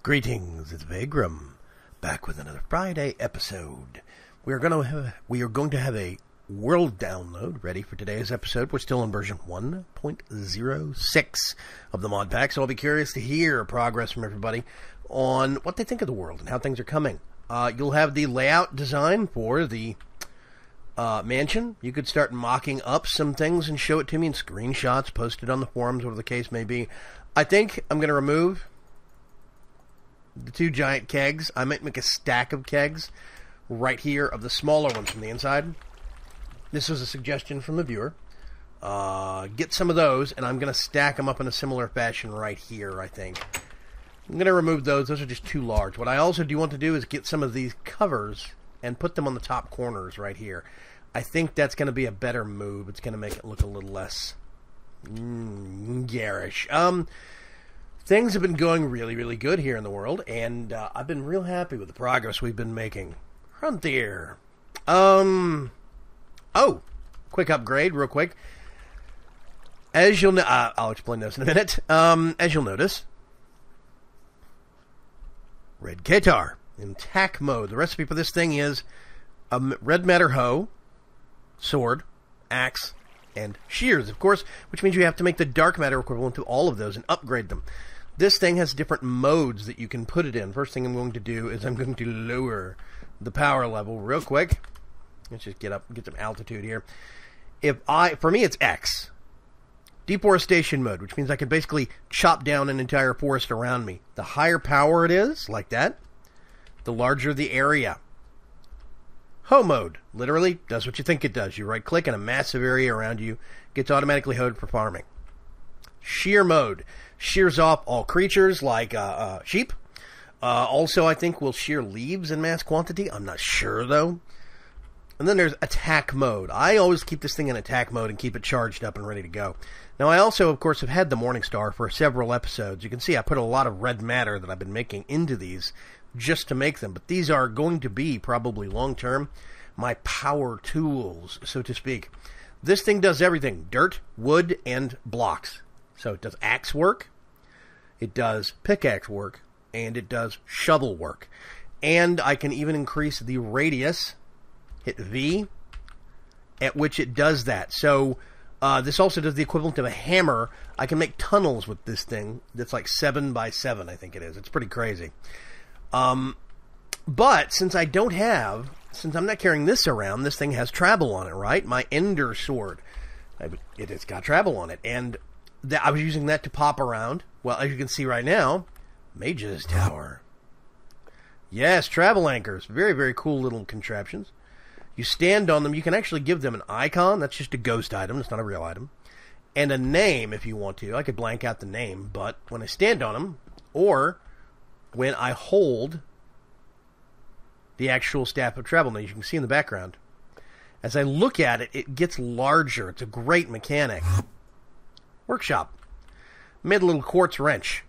Greetings, it's Vaygrim, back with another Friday episode. We are going to have a world download ready for today's episode. We're still in version 1.06 of the mod pack, so I'll be curious to hear progress from everybody on what they think of the world and how things are coming. You'll have the layout design for the mansion. You could start mocking up some things and show it to me in screenshots, post it on the forums, whatever the case may be. I think I'm going to remove the two giant kegs. I might make a stack of kegs right here of the smaller ones from the inside. This was a suggestion from the viewer. Get some of those, and I'm going to stack them up in a similar fashion right here, I think. I'm going to remove those. Those are just too large. What I also do want to do is get some of these covers and put them on the top corners right here. I think that's going to be a better move. It's going to make it look a little less garish. Things have been going really, really good here in the world, and I've been real happy with the progress we've been making. Frontier. Oh, quick upgrade, real quick. As you'll I'll explain this in a minute. As you'll notice, Red Qatar in attack mode. The recipe for this thing is a red matter hoe, sword, axe, and shears, of course, which means you have to make the dark matter equivalent to all of those and upgrade them. This thing has different modes that you can put it in. First thing I'm going to do is I'm going to lower the power level real quick. Let's just get some altitude here. For me, it's X. Deforestation mode, which means I can basically chop down an entire forest around me. The higher power it is, like that, the larger the area. Hoe mode, literally, does what you think it does. You right-click and a massive area around you gets automatically hoed for farming. Shear mode, shears off all creatures like sheep. Also, I think will shear leaves in mass quantity. I'm not sure, though. And then there's attack mode. I always keep this thing in attack mode and keep it charged up and ready to go. Now, I also, of course, have had the Morningstar for several episodes. You can see I put a lot of red matter that I've been making into these just to make them. But these are going to be, probably long-term, my power tools, so to speak. This thing does everything. Dirt, wood, and blocks. So it does axe work, it does pickaxe work, and it does shovel work. And I can even increase the radius, hit V, at which it does that. So this also does the equivalent of a hammer. I can make tunnels with this thing that's like 7 by 7, I think it is. It's pretty crazy. But since I'm not carrying this around, this thing has travel on it, right? My Ender Sword, it's got travel on it. And I was using that to pop around. Well, as you can see right now, Mage's Tower. Yes, travel anchors. Very, very cool little contraptions. You stand on them. You can actually give them an icon. That's just a ghost item. It's not a real item. And a name if you want to. I could blank out the name, but when I stand on them, or when I hold the actual staff of travel, now you can see in the background, as I look at it, it gets larger. It's a great mechanic. Workshop. Made a little quartz wrench.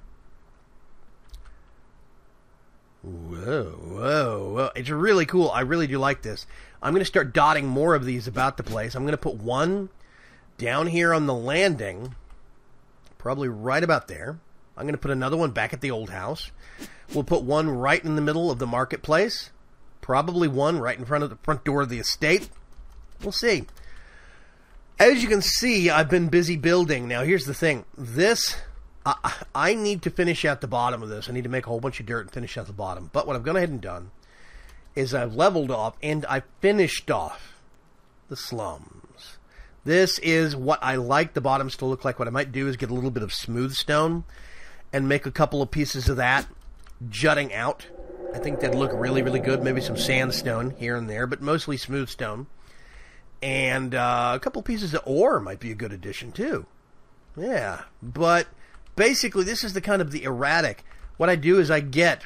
Whoa. It's really cool. I really do like this. I'm going to start dotting more of these about the place. I'm going to put one down here on the landing, probably right about there. I'm going to put another one back at the old house. We'll put one right in the middle of the marketplace. Probably one right in front of the front door of the estate. We'll see. As you can see, I've been busy building. Now, here's the thing. I need to finish out the bottom of this. I need to make a whole bunch of dirt and finish out the bottom. But what I've gone ahead and done is I've leveled off and I finished off the slums. This is what I like the bottoms to look like. What I might do is get a little bit of smooth stone and make a couple of pieces of that jutting out. I think that'd look really, really good. Maybe some sandstone here and there, but mostly smooth stone. And a couple pieces of ore might be a good addition, too. Yeah, but basically this is the kind of the erratic. What I do is I get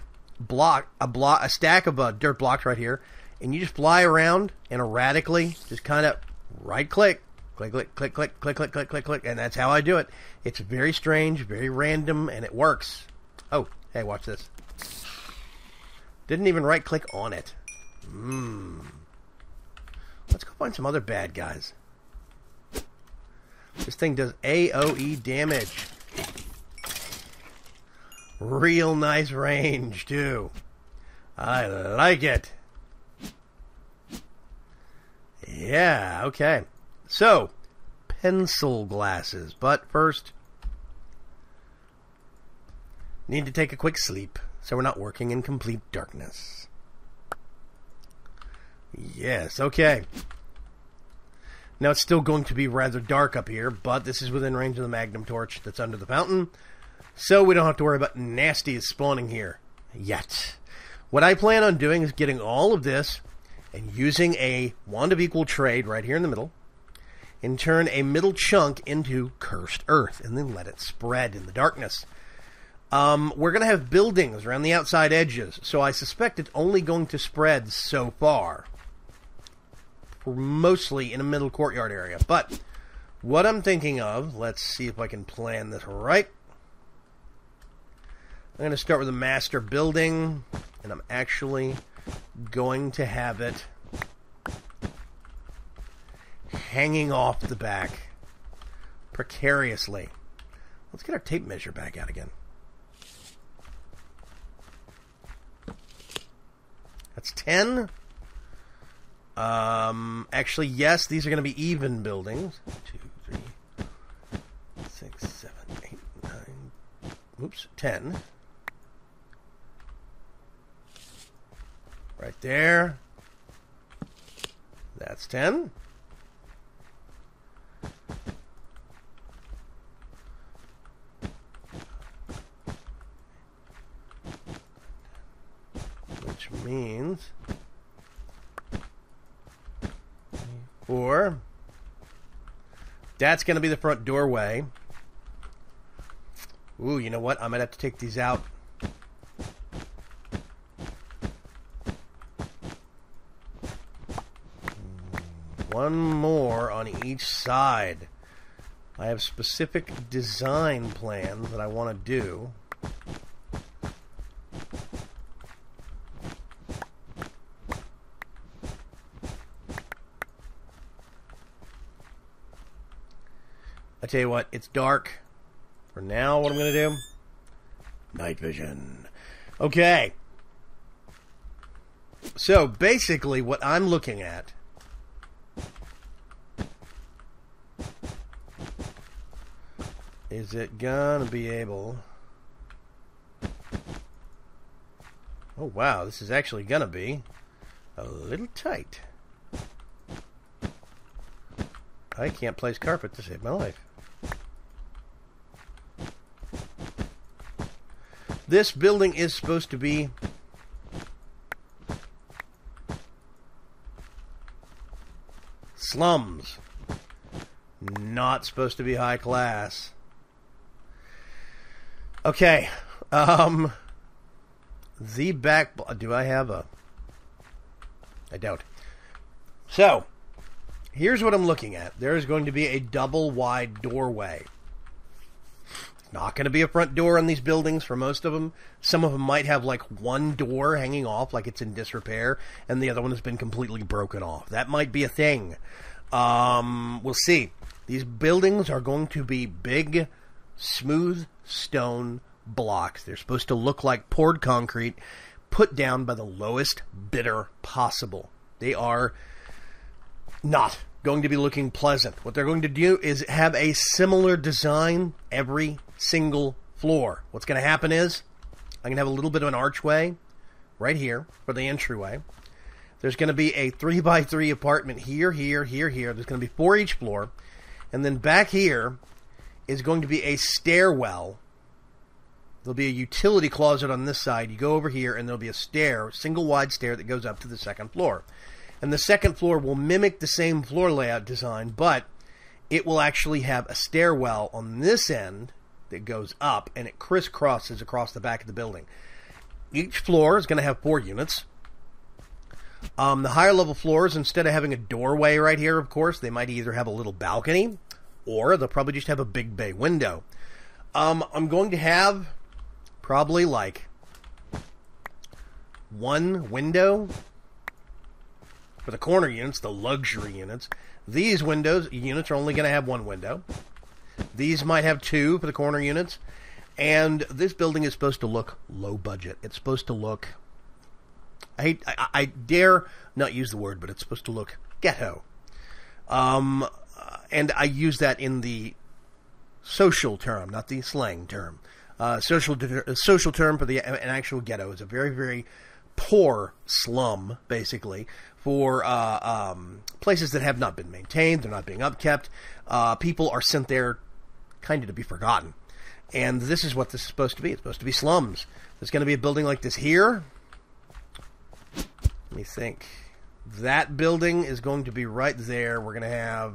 a stack of dirt blocks right here, and you just fly around and erratically just kind of right-click, click, click, click, click, click, click, click, click, click, and that's how I do it. It's very strange, very random, and it works. Oh, hey, watch this. Didn't even right-click on it. Let's go find some other bad guys. This thing does AoE damage. Real nice range, too. I like it. Yeah, okay. So, pencil glasses. But first, need to take a quick sleep so we're not working in complete darkness. Yes, okay. Now it's still going to be rather dark up here, but this is within range of the magnum torch that's under the fountain, so we don't have to worry about nasties spawning here yet. What I plan on doing is getting all of this and using a wand of equal trade right here in the middle, and turn a middle chunk into cursed earth, and then let it spread in the darkness. We're going to have buildings around the outside edges, so I suspect it's only going to spread so far. We're mostly in a middle courtyard area. But what I'm thinking of, let's see if I can plan this right. I'm going to start with a master building, and I'm actually going to have it hanging off the back precariously. Let's get our tape measure back out again. That's 10. Actually, yes, these are going to be even buildings. 2, 3, 6, 7, 8, 9. Oops, 10. Right there. That's 10. Which means 4. That's going to be the front doorway. Ooh, you know what? I might have to take these out. One more on each side. I have specific design plans that I want to do. I tell you what, it's dark. For now, what I'm going to do? Night vision. Okay. So, basically, what I'm looking at is it gonna be able... Oh, wow, this is actually gonna be a little tight. I can't place carpet to save my life. This building is supposed to be slums. Not supposed to be high class. Okay. The back... Do I have a... I doubt. So, here's what I'm looking at. There is going to be a double wide doorway. Not going to be a front door on these buildings for most of them. Some of them might have like one door hanging off like it's in disrepair, and the other one has been completely broken off. That might be a thing. We'll see. These buildings are going to be big, smooth stone blocks. They're supposed to look like poured concrete put down by the lowest bidder possible. They are not going to be looking pleasant. What they're going to do is have a similar design every single floor. What's going to happen is I'm going to have a little bit of an archway right here for the entryway. There's going to be a 3x3 apartment here, here, here, here. There's going to be 4 each floor. And then back here is going to be a stairwell. There'll be a utility closet on this side. You go over here and there'll be a stair, single wide stair that goes up to the second floor. And the second floor will mimic the same floor layout design, but it will actually have a stairwell on this end that goes up, and it crisscrosses across the back of the building. Each floor is going to have 4 units. The higher level floors, instead of having a doorway right here, of course, they might either have a little balcony, or they'll probably just have a big bay window. I'm going to have probably like 1 window for the corner units, the luxury units. These units are only going to have 1 window. These might have 2 for the corner units. And this building is supposed to look low budget. It's supposed to look... I dare not use the word, but it's supposed to look ghetto. And I use that in the social term, not the slang term. Social term for an actual ghetto is a very, very poor slum, basically, for places that have not been maintained. They're not being upkept. People are sent there kind of to be forgotten. And this is what this is supposed to be. It's supposed to be slums. There's going to be a building like this here. Let me think. That building is going to be right there. We're going to have...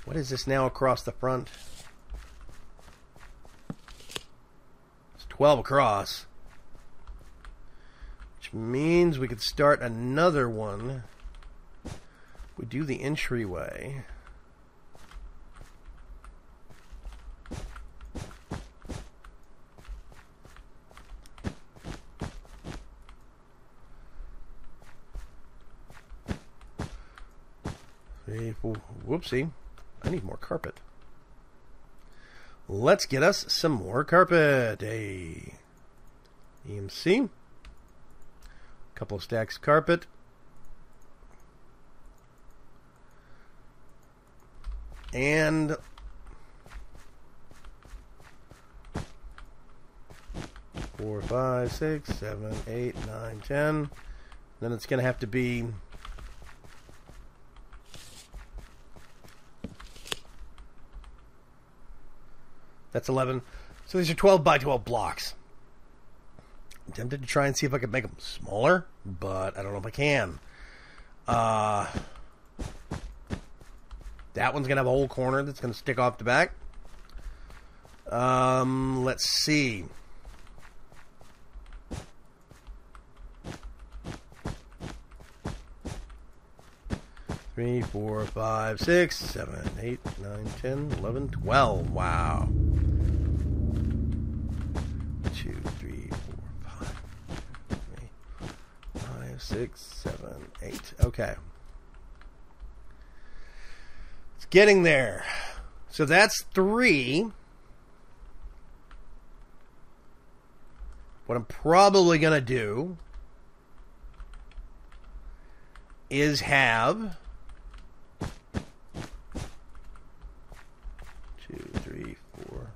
What is this now across the front? It's 12 across. Which means we could start another one. We do the entryway. Whoopsie. I need more carpet. Let's get us some more carpet. Hey. EMC. A couple of stacks of carpet. And 4, 5, 6, 7, 8, 9, 10. Then it's going to have to be... That's 11. So these are 12 by 12 blocks. I'm tempted to try and see if I could make them smaller, but I don't know if I can. That one's going to have a whole corner that's going to stick off the back. Let's see. Three, 4, 5, 6, 7, 8, 9, 10, 11, 12. Wow. 2, 3, 4, 5, 6, 7, 8. Okay. It's getting there. So that's 3. What I'm probably going to do is have 2, 3, 4,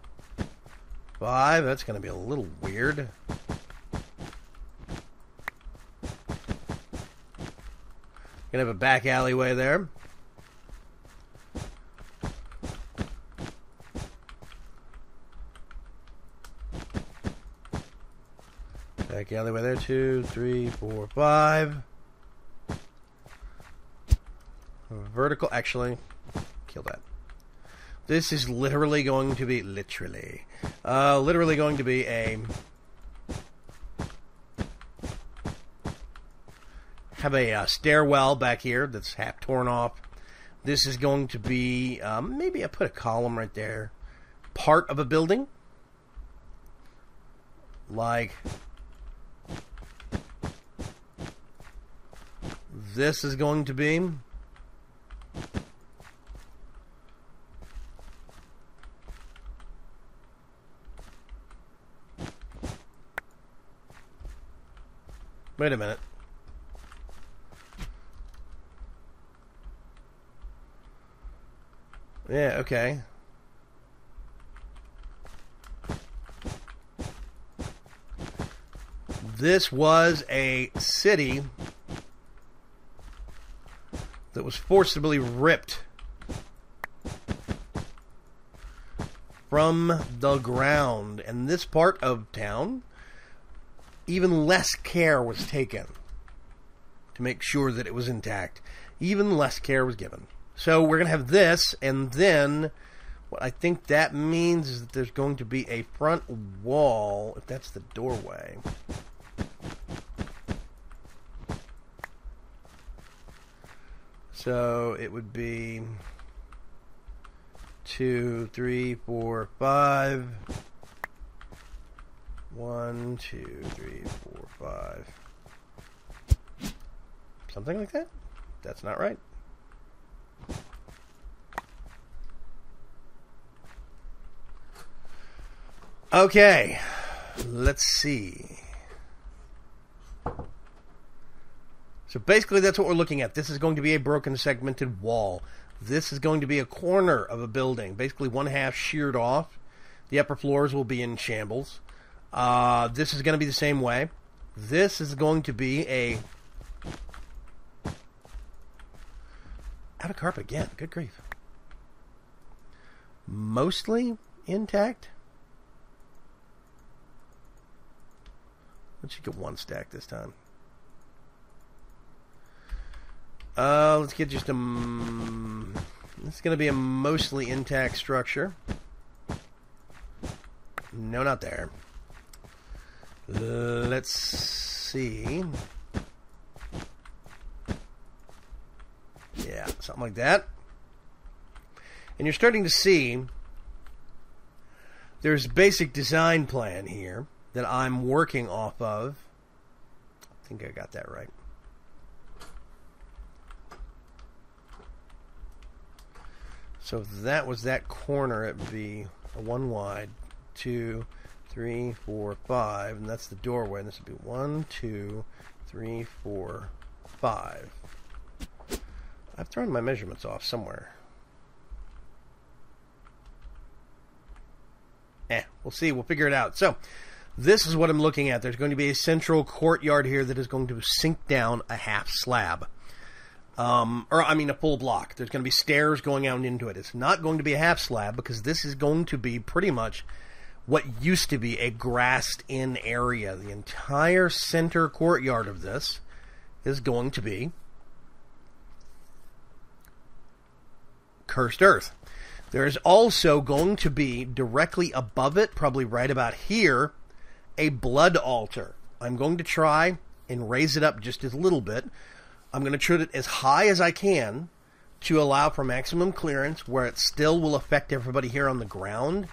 5. That's going to be a little weird. Gonna have a back alleyway there. Back alleyway there. 2, 3, 4, 5. Vertical. Actually, kill that. This is literally going to be literally going to be a stairwell back here that's half torn off. This is going to be maybe I put a column right there, part of a building, like this is going to be. Wait a minute. Yeah, okay. This was a city that was forcibly ripped from the ground. And this part of town, even less care was taken to make sure that it was intact. Even less care was given. So we're going to have this, and then what I think that means is that there's going to be a front wall, if that's the doorway. So it would be 2, 3, 4, 5. 1, 2, 3, 4, 5. Something like that? That's not right. Okay, let's see. So basically that's what we're looking at. This is going to be a broken segmented wall. This is going to be a corner of a building, basically one half sheared off. The upper floors will be in shambles. This is going to be the same way. This is going to be a... Out of carpet again. Good grief. Mostly intact. Let's get one stack this time. Let's get just a... This is going to be a mostly intact structure. No, not there. Let's see. Yeah, something like that. And you're starting to see there's a basic design plan here that I'm working off of. I think I got that right. So if that was that corner, it would be a 1 wide, 2, 3, 4, 5, and that's the doorway. And this would be 1, 2, 3, 4, 5. I've thrown my measurements off somewhere. We'll see. We'll figure it out. So this is what I'm looking at. There's going to be a central courtyard here that is going to sink down a half slab. A full block. There's going to be stairs going out into it. It's not going to be a half slab because this is going to be pretty much what used to be a grassed-in area. The entire center courtyard of this is going to be cursed earth. There's also going to be directly above it, probably right about here, a blood altar. I'm going to try and raise it up just a little bit. I'm going to treat it as high as I can to allow for maximum clearance where it still will affect everybody here on the ground.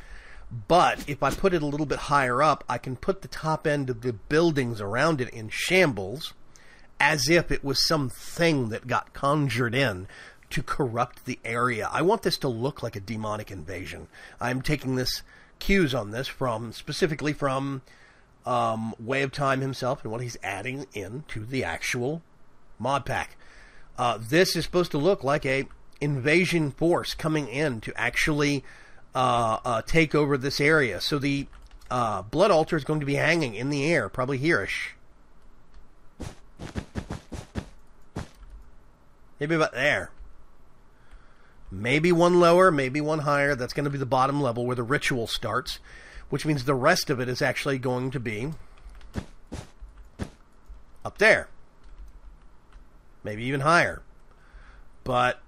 But if I put it a little bit higher up, I can put the top end of the buildings around it in shambles as if it was something that got conjured in to corrupt the area. I want this to look like a demonic invasion. I'm taking this cues on this specifically from Way of Time himself and what he's adding into the actual mod pack. This is supposed to look like a invasion force coming in to actually take over this area. So the blood altar is going to be hanging in the air, probably here-ish. Maybe about there. Maybe one lower, maybe one higher. That's going to be the bottom level where the ritual starts, which means the rest of it is actually going to be up there. Maybe even higher. But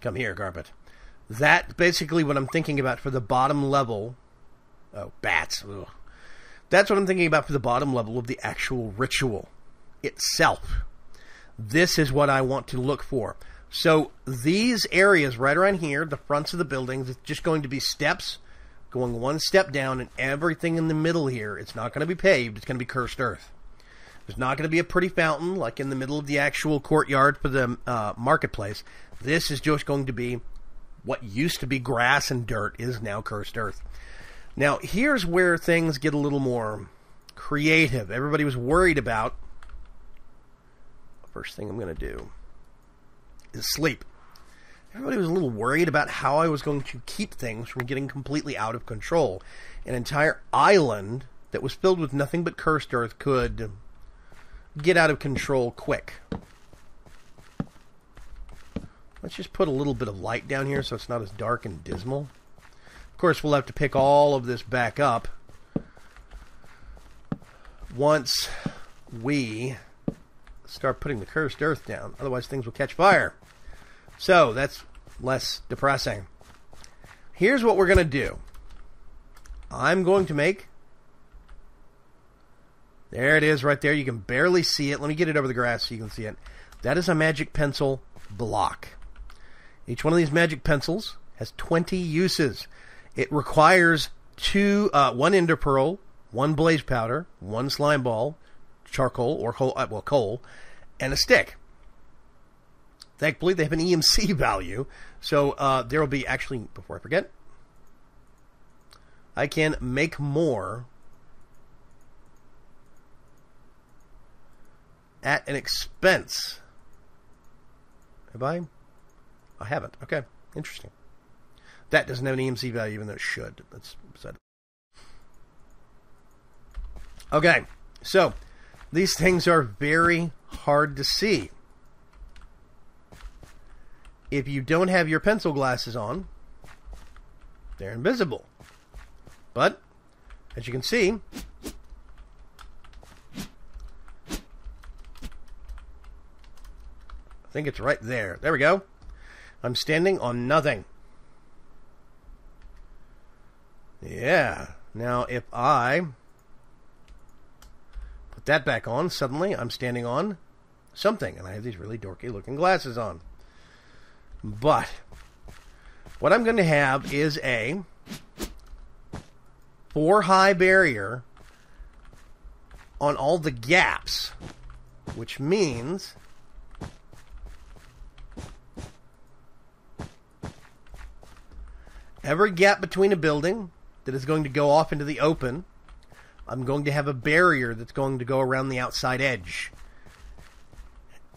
come here, carpet. That's basically what I'm thinking about for the bottom level. Oh, bats. Ugh. That's what I'm thinking about for the bottom level of the actual ritual itself. This is what I want to look for. So these areas right around here, the fronts of the buildings, it's just going to be steps going one step down, and everything in the middle here, it's not going to be paved, it's going to be cursed earth. There's not going to be a pretty fountain like in the middle of the actual courtyard for the marketplace. This is just going to be what used to be grass and dirt is now cursed earth. Now, here's where things get a little more creative. Everybody was worried about... First thing I'm going to do is sleep. Everybody was a little worried about how I was going to keep things from getting completely out of control. An entire island that was filled with nothing but cursed earth could get out of control quick. Let's just put a little bit of light down here so it's not as dark and dismal. Of course, we'll have to pick all of this back up once we start putting the cursed earth down. Otherwise, things will catch fire. So, that's less depressing. Here's what we're going to do. I'm going to make... There it is right there. You can barely see it. Let me get it over the grass so you can see it. That is a magic pencil block. Each one of these magic pencils has 20 uses. It requires one ender pearl, one blaze powder, one slime ball, charcoal or coal, and a stick. Thankfully, they have an EMC value, so there will be, actually, before I forget, I can make more at an expense. Have I? I haven't. Okay, interesting. That doesn't have an EMC value, even though it should. That's beside. Okay, so these things are very hard to see. If you don't have your pencil glasses on, they're invisible. But, as you can see, I think it's right there. There we go. I'm standing on nothing. Yeah. Now, if I put that back on, suddenly I'm standing on something. And I have these really dorky looking glasses on. But what I'm going to have is a 4-high barrier on all the gaps, which means every gap between a building that is going to go off into the open, I'm going to have a barrier that's going to go around the outside edge.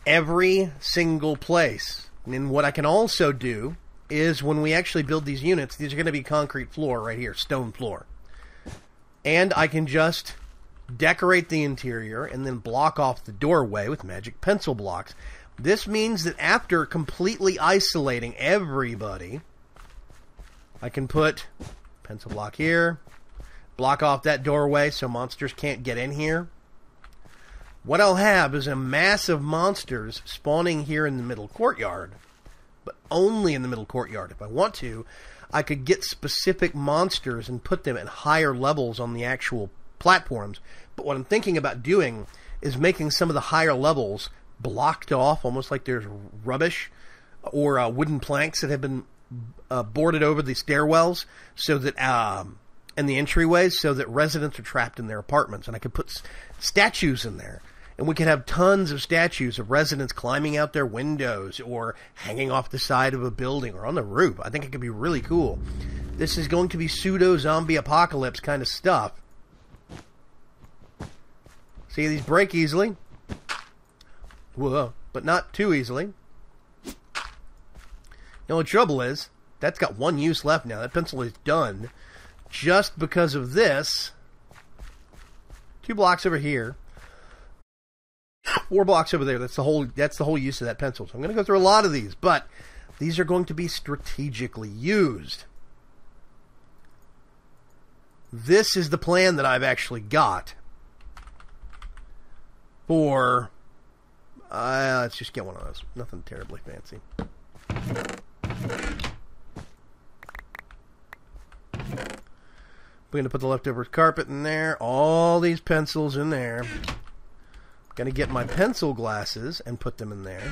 Every single place. And what I can also do is when we actually build these units, these are going to be concrete floor right here, stone floor. And I can just decorate the interior and then block off the doorway with magic pencil blocks. This means that after completely isolating everybody, I can put pencil block here, block off that doorway so monsters can't get in here. What I'll have is a mass of monsters spawning here in the middle courtyard, but only in the middle courtyard. If I want to, I could get specific monsters and put them at higher levels on the actual platforms. But what I'm thinking about doing is making some of the higher levels blocked off, almost like there's rubbish or wooden planks that have been boarded over the stairwells, so that and the entryways, so that residents are trapped in their apartments. And I could put statues in there. And we could have tons of statues of residents climbing out their windows or hanging off the side of a building or on the roof. I think it could be really cool. This is going to be pseudo-zombie apocalypse kind of stuff. See, these break easily. Whoa, but not too easily. Now, the trouble is, that's got one use left now. That pencil is done. Just because of this. 2 blocks over here. 4 blocks over there. That's the whole use of that pencil. So I'm going to go through a lot of these, but these are going to be strategically used. This is the plan that I've actually got for. Let's just get one of those. Nothing terribly fancy. We're going to put the leftover carpet in there. All these pencils in there. Going to get my pencil glasses and put them in there.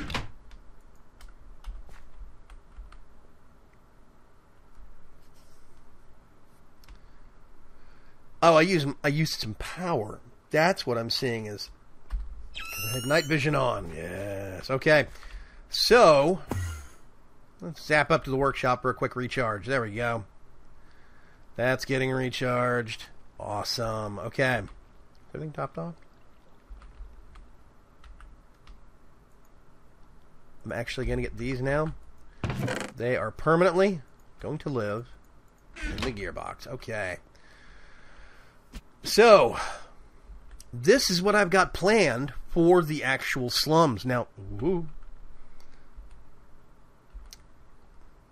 Oh, I used some power. That's what I'm seeing is because I had night vision on. Yes. Okay. So let's zap up to the workshop for a quick recharge. There we go. That's getting recharged. Awesome. Okay. Everything topped off? I'm actually going to get these now. They are permanently going to live in the gearbox. Okay. So, this is what I've got planned for the actual slums. Now, woo.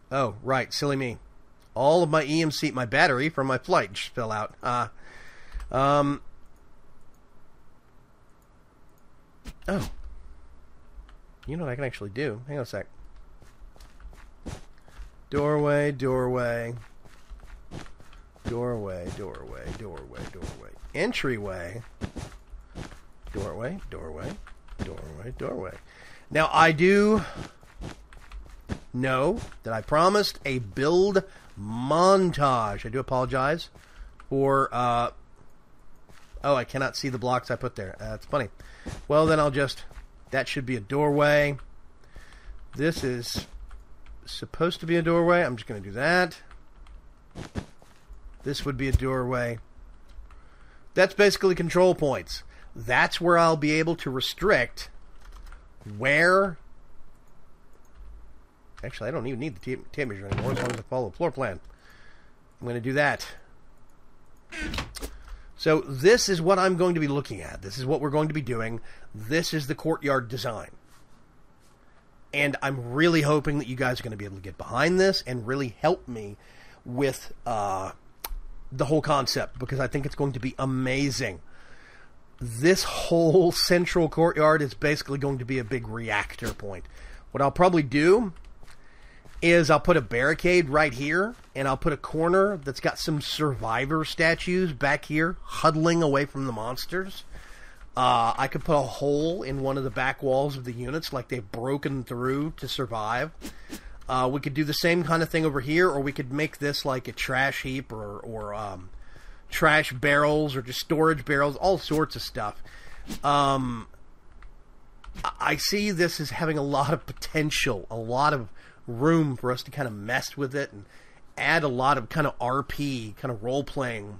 Oh, right. Silly me. All of my EMC, my battery from my flight just fell out. Oh. You know what I can actually do? Hang on a sec. Doorway, doorway. Doorway, doorway, doorway, doorway. Entryway. Doorway, doorway, doorway, doorway. Now, I do know that I promised a build montage. I do apologize for... oh, I cannot see the blocks I put there. That's funny. Well, then I'll just... That should be a doorway. This is supposed to be a doorway. I'm just going to do that. This would be a doorway. That's basically control points. That's where I'll be able to restrict where... Actually, I don't even need the tape measure anymore as long as I follow the floor plan. I'm going to do that. So this is what I'm going to be looking at. This is what we're going to be doing. This is the courtyard design. And I'm really hoping that you guys are going to be able to get behind this and really help me with the whole concept, because I think it's going to be amazing. This whole central courtyard is basically going to be a big reactor point. What I'll probably do is I'll put a barricade right here, and I'll put a corner that's got some survivor statues back here, huddling away from the monsters. I could put a hole in one of the back walls of the units, like they've broken through to survive. We could do the same kind of thing over here, or we could make this like a trash heap, or trash barrels, or just storage barrels, all sorts of stuff. I see this as having a lot of potential, a lot of room for us to kind of mess with it and add a lot of kind of RP, kind of role-playing,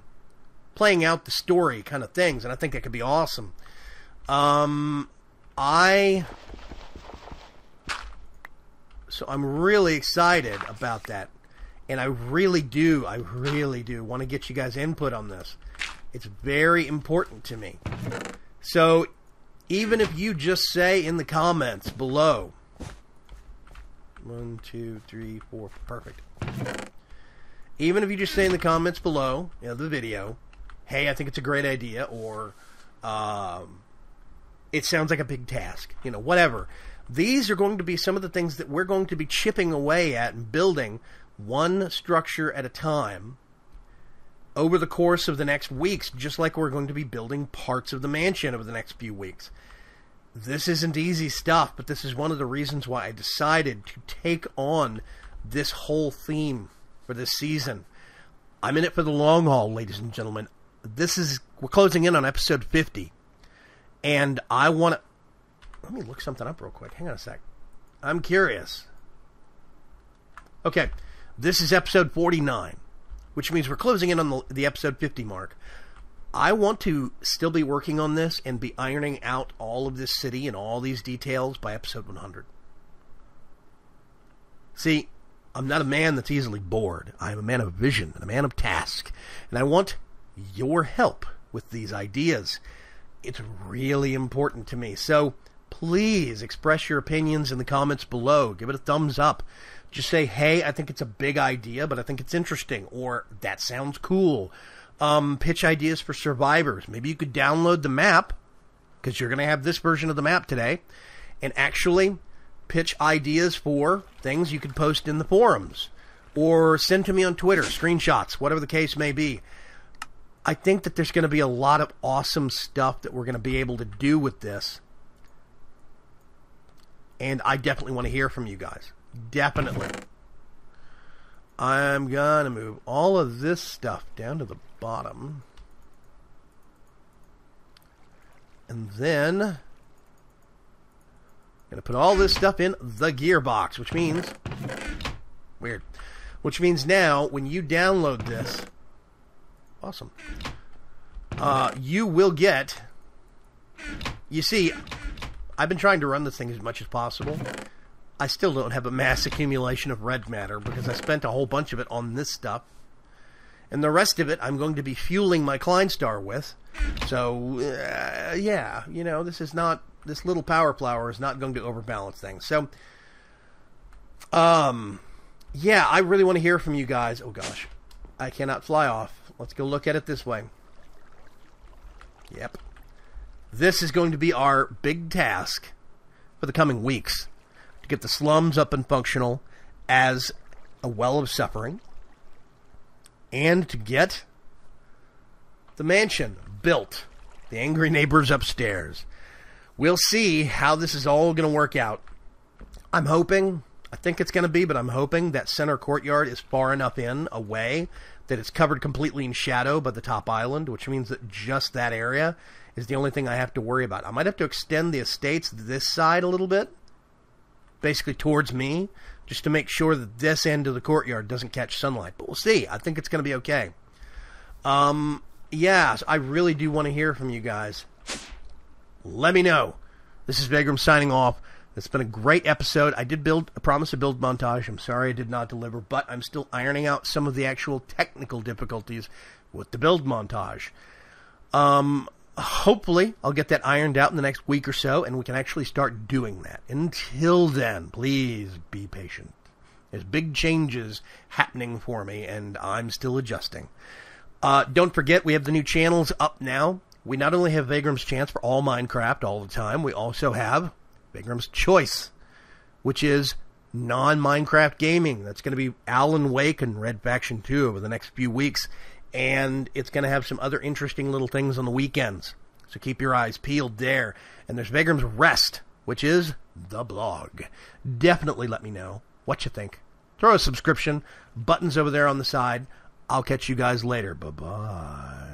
playing out the story kind of things, and I think that could be awesome. So I'm really excited about that, and I really do want to get you guys input on this. It's very important to me. So even if you just say in the comments below, 1, 2, 3, 4, perfect. Even if you just say in the comments below, the video, hey, I think it's a great idea, or it sounds like a big task, whatever. These are going to be some of the things that we're going to be chipping away at and building one structure at a time over the course of the next weeks, just like we're going to be building parts of the mansion over the next few weeks. This isn't easy stuff, but this is one of the reasons why I decided to take on this whole theme for this season. I'm in it for the long haul, ladies and gentlemen. We're closing in on episode 50, and I want to... Let me look something up real quick. Hang on a sec. I'm curious. Okay, this is episode 49, which means we're closing in on the episode 50 mark. I want to still be working on this and be ironing out all of this city and all these details by episode 100. See, I'm not a man that's easily bored. I am a man of vision and a man of task. And I want your help with these ideas. It's really important to me. So please express your opinions in the comments below. Give it a thumbs up. Just say, hey, I think it's a big idea, but I think it's interesting. Or, that sounds cool. Pitch ideas for survivors. Maybe you could download the map, because you're going to have this version of the map today, and actually pitch ideas for things you could post in the forums, or send to me on Twitter, screenshots, whatever the case may be. I think that there's going to be a lot of awesome stuff that we're going to be able to do with this, and I definitely want to hear from you guys. Definitely. I'm going to move all of this stuff down to the bottom. And then I'm going to put all this stuff in the gearbox, which means... Weird. Which means now, when you download this... Awesome. You will get... You see, I've been trying to run this thing as much as possible. I still don't have a mass accumulation of red matter because I spent a whole bunch of it on this stuff. And the rest of it I'm going to be fueling my Kleinstar with. So, yeah, this little power flower is not going to overbalance things. So, yeah, I really want to hear from you guys. Oh, gosh. I cannot fly off. Let's go look at it this way. Yep. This is going to be our big task for the coming weeks. To get the slums up and functional as a well of suffering, and to get the mansion built, the angry neighbors upstairs. We'll see how this is all going to work out. I think it's going to be, but I'm hoping that center courtyard is far enough away that it's covered completely in shadow by the top island, which means that just that area is the only thing I have to worry about. I might have to extend the estates this side a little bit, basically towards me, just to make sure that this end of the courtyard doesn't catch sunlight. But we'll see. I think it's going to be okay. Yes, I really do want to hear from you guys. Let me know. This is Vaygrim signing off. It's been a great episode. I did promise a build montage. I'm sorry I did not deliver, but I'm still ironing out some of the actual technical difficulties with the build montage. Hopefully, I'll get that ironed out in the next week or so, and we can actually start doing that. Until then, please be patient. There's big changes happening for me, and I'm still adjusting. Don't forget, we have the new channels up now. We not only have Vaygrim's Chance for all Minecraft all the time, we also have Vaygrim's Choice, which is non-Minecraft gaming. That's going to be Alan Wake and Red Faction 2 over the next few weeks. And it's going to have some other interesting little things on the weekends. So keep your eyes peeled there. And there's Vaygrim's Rest, which is the blog. Definitely let me know what you think. Throw a subscription. Buttons over there on the side. I'll catch you guys later. Bye-bye.